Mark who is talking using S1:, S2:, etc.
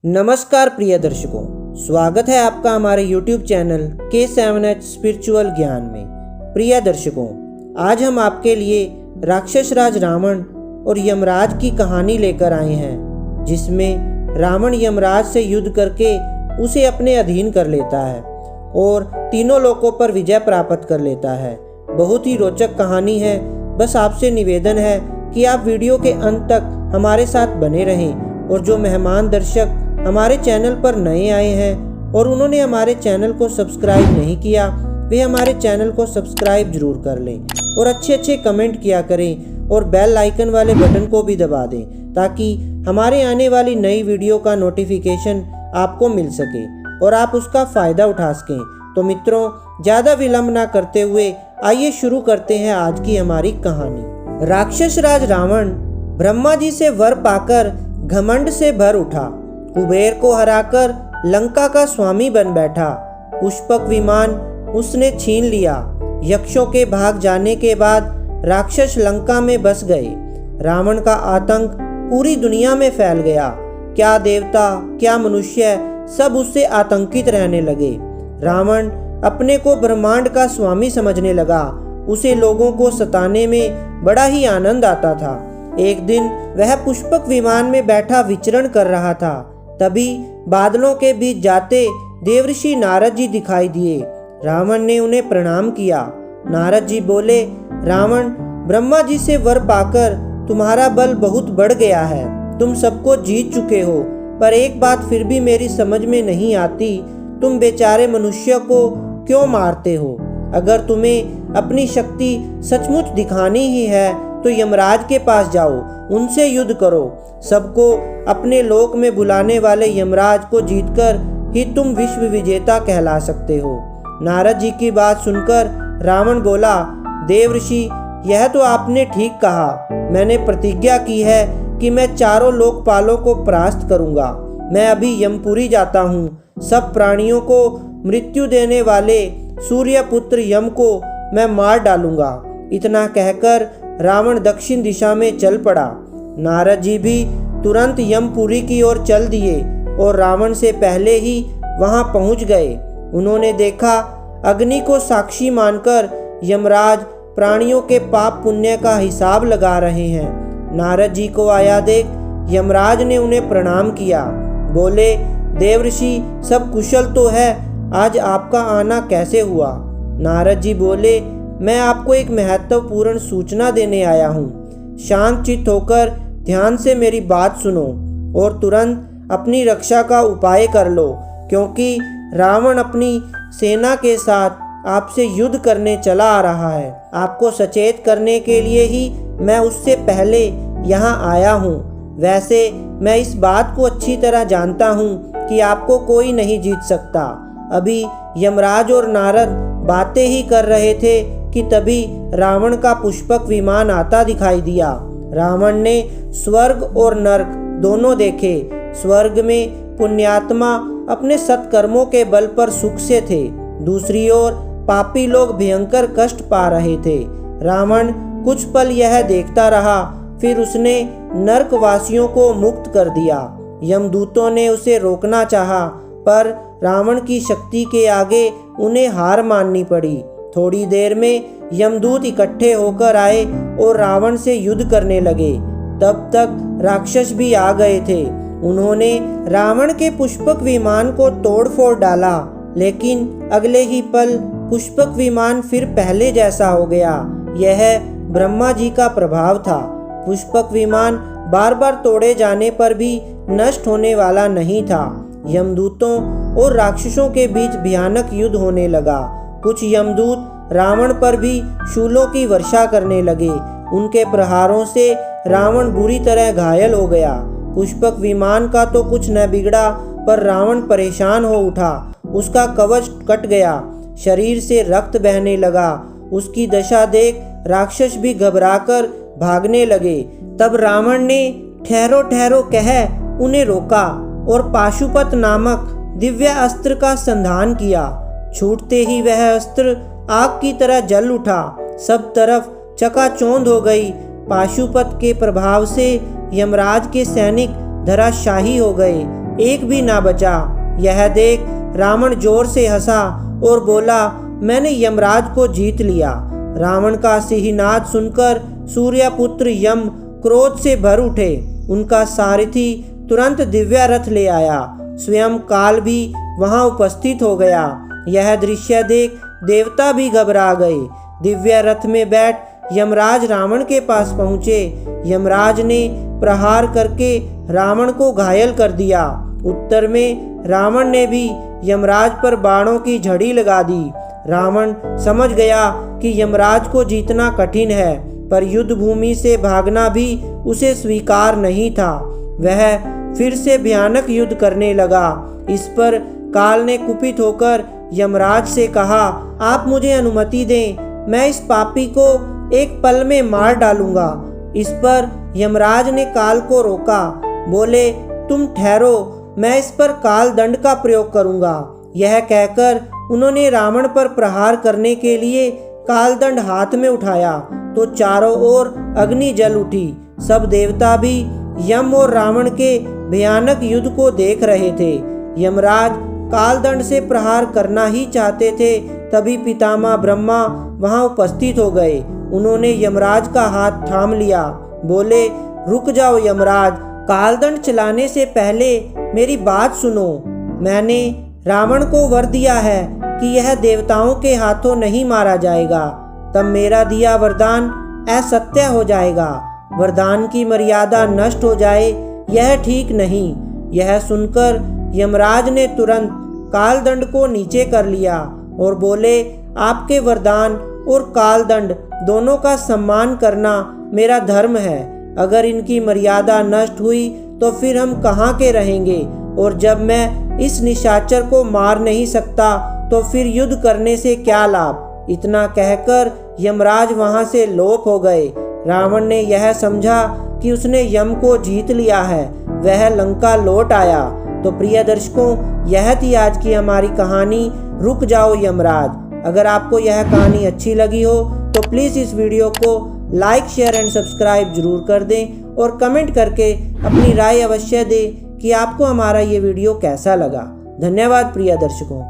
S1: नमस्कार प्रिय दर्शकों, स्वागत है आपका हमारे YouTube चैनल K7H स्पिरिचुअल ज्ञान में। प्रिय दर्शकों, आज हम आपके लिए राक्षस राज रावण और यमराज की कहानी लेकर आए हैं, जिसमें रावण यमराज से युद्ध करके उसे अपने अधीन कर लेता है और तीनों लोकों पर विजय प्राप्त कर लेता है। बहुत ही रोचक कहानी है। बस आपसे निवेदन है कि आप वीडियो के अंत तक हमारे साथ बने रहें और जो मेहमान दर्शक हमारे चैनल पर नए आए हैं और उन्होंने हमारे चैनल को सब्सक्राइब नहीं किया, वे हमारे चैनल को सब्सक्राइब जरूर कर लें और अच्छे कमेंट किया करें और बेल आइकन वाले बटन को भी दबा दें ताकि हमारे आने वाली नई वीडियो का नोटिफिकेशन आपको मिल सके और आप उसका फ़ायदा उठा सकें। तो मित्रों, ज़्यादा विलंब ना करते हुए आइए शुरू करते हैं आज की हमारी कहानी। राक्षस राज रावण ब्रह्मा जी से वर पाकर घमंड से भर उठा, कुबेर को हराकर लंका का स्वामी बन बैठा। पुष्पक विमान उसने छीन लिया। यक्षों के भाग जाने के बाद राक्षस लंका में बस गए। रावण का आतंक पूरी दुनिया में फैल गया। क्या देवता क्या मनुष्य सब उससे आतंकित रहने लगे। रावण अपने को ब्रह्मांड का स्वामी समझने लगा। उसे लोगों को सताने में बड़ा ही आनंद आता था। एक दिन वह पुष्पक विमान में बैठा विचरण कर रहा था। तभी बादलों के बीच जाते देवर्षि नारद जी दिखाई दिए। रावण ने उन्हें प्रणाम किया। नारद जी बोले, रावण, ब्रह्मा जी से वर पाकर तुम्हारा बल बहुत बढ़ गया है। तुम सबको जीत चुके हो, पर एक बात फिर भी मेरी समझ में नहीं आती, तुम बेचारे मनुष्य को क्यों मारते हो? अगर तुम्हें अपनी शक्ति सचमुच दिखानी ही है तो यमराज के पास जाओ, उनसे युद्ध करो। सबको अपने लोक में बुलाने वाले यमराज को जीतकर ही तुम विश्व विजेता कहला सकते हो। नारद जी की बात सुनकर रावण बोला, देवर्षि, यह तो आपने ठीक कहा। मैंने प्रतिज्ञा की है कि मैं चारों लोकपालों को परास्त करूंगा। मैं अभी यमपुरी जाता हूँ। सब प्राणियों को मृत्यु देने वाले सूर्यपुत्र यम को मैं मार डालूंगा। इतना कहकर रावण दक्षिण दिशा में चल पड़ा। नारद जी भी तुरंत यमपुरी की ओर चल दिए और रावण से पहले ही वहां पहुंच गए। उन्होंने देखा, अग्नि को साक्षी मानकर यमराज प्राणियों के पाप पुण्य का हिसाब लगा रहे हैं। नारद जी को आया देख यमराज ने उन्हें प्रणाम किया। बोले, देवर्षि, सब कुशल तो है, आज आपका आना कैसे हुआ? नारद जी बोले, मैं आपको एक महत्वपूर्ण सूचना देने आया हूँ। शांत चित्त होकर ध्यान से मेरी बात सुनो और तुरंत अपनी रक्षा का उपाय कर लो, क्योंकि रावण अपनी सेना के साथ आपसे युद्ध करने चला आ रहा है। आपको सचेत करने के लिए ही मैं उससे पहले यहाँ आया हूँ। वैसे मैं इस बात को अच्छी तरह जानता हूँ कि आपको कोई नहीं जीत सकता। अभी यमराज और नारद बातें ही कर रहे थे कि तभी रावण का पुष्पक विमान आता दिखाई दिया। रावण ने स्वर्ग और नरक दोनों देखे। स्वर्ग में पुण्यात्मा अपने सत्कर्मों के बल पर सुख से थे, दूसरी ओर पापी लोग भयंकर कष्ट पा रहे थे। रावण कुछ पल यह देखता रहा, फिर उसने नरकवासियों को मुक्त कर दिया। यमदूतों ने उसे रोकना चाहा, पर रावण की शक्ति के आगे उन्हें हार माननी पड़ी। थोड़ी देर में यमदूत इकट्ठे होकर आए और रावण से युद्ध करने लगे। तब तक राक्षस भी आ गए थे। उन्होंने रावण के पुष्पक विमान को तोड़ फोड़ डाला, लेकिन अगले ही पल पुष्पक विमान फिर पहले जैसा हो गया। यह ब्रह्मा जी का प्रभाव था। पुष्पक विमान बार बार तोड़े जाने पर भी नष्ट होने वाला नहीं था। यमदूतों और राक्षसों के बीच भयानक युद्ध होने लगा। कुछ यमदूत रावण पर भी शूलों की वर्षा करने लगे। उनके प्रहारों से रावण बुरी तरह घायल हो गया। पुष्पक विमान का तो कुछ न बिगड़ा, पर रावण परेशान हो उठा। उसका कवच कट गया, शरीर से रक्त बहने लगा। उसकी दशा देख राक्षस भी घबराकर भागने लगे। तब रावण ने ठहरो ठहरो कह उन्हें रोका और पाशुपत नामक दिव्य अस्त्र का संधान किया। छूटते ही वह अस्त्र आग की तरह जल उठा। सब तरफ चकाचौंध हो गई। पाशुपत के प्रभाव से यमराज के सैनिक धराशायी हो गए। एक भी ना बचा। यह देख रावण जोर से हंसा और बोला, मैंने यमराज को जीत लिया। रावण का सिंहनाद सुनकर सूर्यपुत्र यम क्रोध से भर उठे। उनका सारथी तुरंत दिव्य रथ ले आया। स्वयं काल भी वहां उपस्थित हो गया। यह दृश्य देख देवता भी घबरा गए। दिव्य रथ में बैठ यमराज रावण के पास पहुंचे। यमराज ने प्रहार करके रावण को घायल कर दिया। उत्तर में रावण ने भी यमराज पर बाणों की झड़ी लगा दी। रावण समझ गया कि यमराज को जीतना कठिन है, पर युद्ध भूमि से भागना भी उसे स्वीकार नहीं था। वह फिर से भयानक युद्ध करने लगा। इस पर काल ने कुपित होकर यमराज से कहा, आप मुझे अनुमति दें, मैं इस पापी को एक पल में मार डालूंगा। इस पर यमराज ने काल को रोका। बोले, तुम ठहरो, मैं इस पर काल दंड का प्रयोग करूंगा। यह कहकर उन्होंने रावण पर प्रहार करने के लिए काल दंड हाथ में उठाया तो चारों ओर अग्नि जल उठी। सब देवता भी यम और रावण के भयानक युद्ध को देख रहे थे। यमराज काल दंड से प्रहार करना ही चाहते थे, तभी पितामह ब्रह्मा वहां उपस्थित हो गए। उन्होंने यमराज का हाथ थाम लिया। बोले, रुक जाओ यमराज, कालदंड चलाने से पहले मेरी बात सुनो। मैंने रावण को वर दिया है कि यह देवताओं के हाथों नहीं मारा जाएगा, तब मेरा दिया वरदान असत्य हो जाएगा। वरदान की मर्यादा नष्ट हो जाए, यह ठीक नहीं। यह सुनकर यमराज ने तुरंत कालदंड को नीचे कर लिया और बोले, आपके वरदान और कालदंड दोनों का सम्मान करना मेरा धर्म है। अगर इनकी मर्यादा नष्ट हुई तो फिर हम कहाँ के रहेंगे, और जब मैं इस निशाचर को मार नहीं सकता तो फिर युद्ध करने से क्या लाभ। इतना कहकर यमराज वहां से लोप हो गए। रावण ने यह समझा कि उसने यम को जीत लिया है, वह लंका लौट आया। तो प्रिय दर्शकों, यह थी आज की हमारी कहानी रुक जाओ यमराज। अगर आपको यह कहानी अच्छी लगी हो तो प्लीज़ इस वीडियो को लाइक, शेयर एंड सब्सक्राइब जरूर कर दें और कमेंट करके अपनी राय अवश्य दें कि आपको हमारा ये वीडियो कैसा लगा। धन्यवाद प्रिय दर्शकों।